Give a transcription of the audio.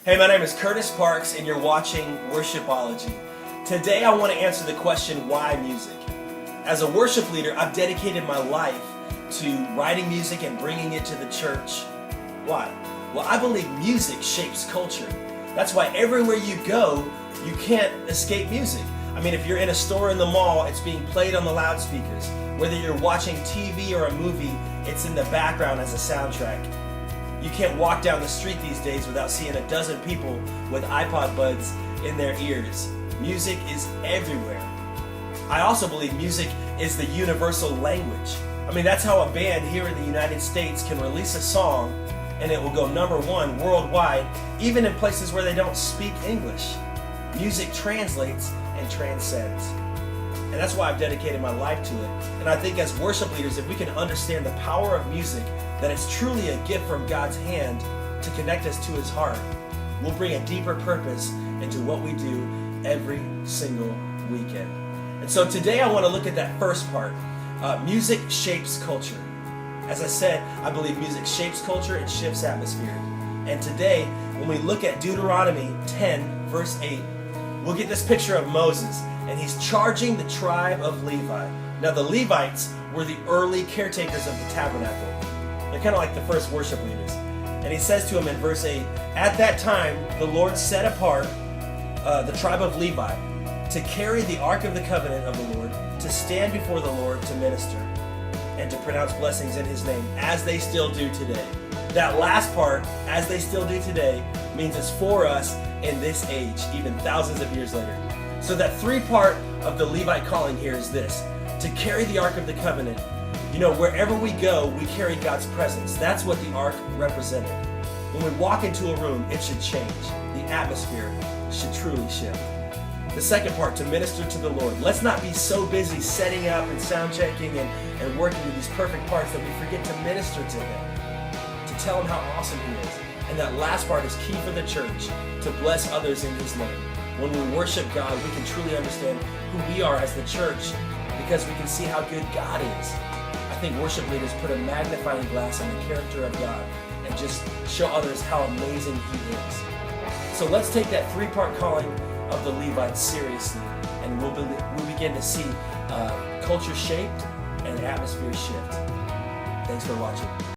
Hey, my name is Kurtis Parks, and you're watching Worshipology. Today I want to answer the question, why music? As a worship leader, I've dedicated my life to writing music and bringing it to the church. Why? Well, I believe music shapes culture. That's why everywhere you go, you can't escape music. I mean, if you're in a store in the mall, it's being played on the loudspeakers. Whether you're watching TV or a movie, it's in the background as a soundtrack. You can't walk down the street these days without seeing a dozen people with iPod buds in their ears. Music is everywhere. I also believe music is the universal language. I mean, that's how a band here in the United States can release a song and it will go #1 worldwide, even in places where they don't speak English. Music translates and transcends. And that's why I've dedicated my life to it. And I think as worship leaders, if we can understand the power of music, that it's truly a gift from God's hand to connect us to His heart, we'll bring a deeper purpose into what we do every single weekend. And so today I want to look at that first part. Music shapes culture. As I said, I believe music shapes culture and shifts atmosphere. And today, when we look at Deuteronomy 10, verse 8, we'll get this picture of Moses, and he's charging the tribe of Levi. Now, the Levites were the early caretakers of the tabernacle. They're kind of like the first worship leaders. And he says to him in verse 8, "At that time, the Lord set apart the tribe of Levi to carry the ark of the covenant of the Lord, to stand before the Lord to minister, and to pronounce blessings in His name, as they still do today." That last part, "as they still do today," means it's for us in this age, even thousands of years later. So that three part of the Levite calling here is this: to carry the Ark of the Covenant. You know, wherever we go, we carry God's presence. That's what the Ark represented. When we walk into a room, it should change. The atmosphere should truly shift. The second part, to minister to the Lord. Let's not be so busy setting up and sound checking and working with these perfect parts that we forget to minister to Him, to tell Him how awesome He is. And that last part is key for the church, to bless others in His name. When we worship God, we can truly understand who we are as the church, because we can see how good God is. I think worship leaders put a magnifying glass on the character of God and just show others how amazing He is. So let's take that three-part calling of the Levites seriously, and we'll begin to see culture shaped and atmosphere shift. Thanks for watching.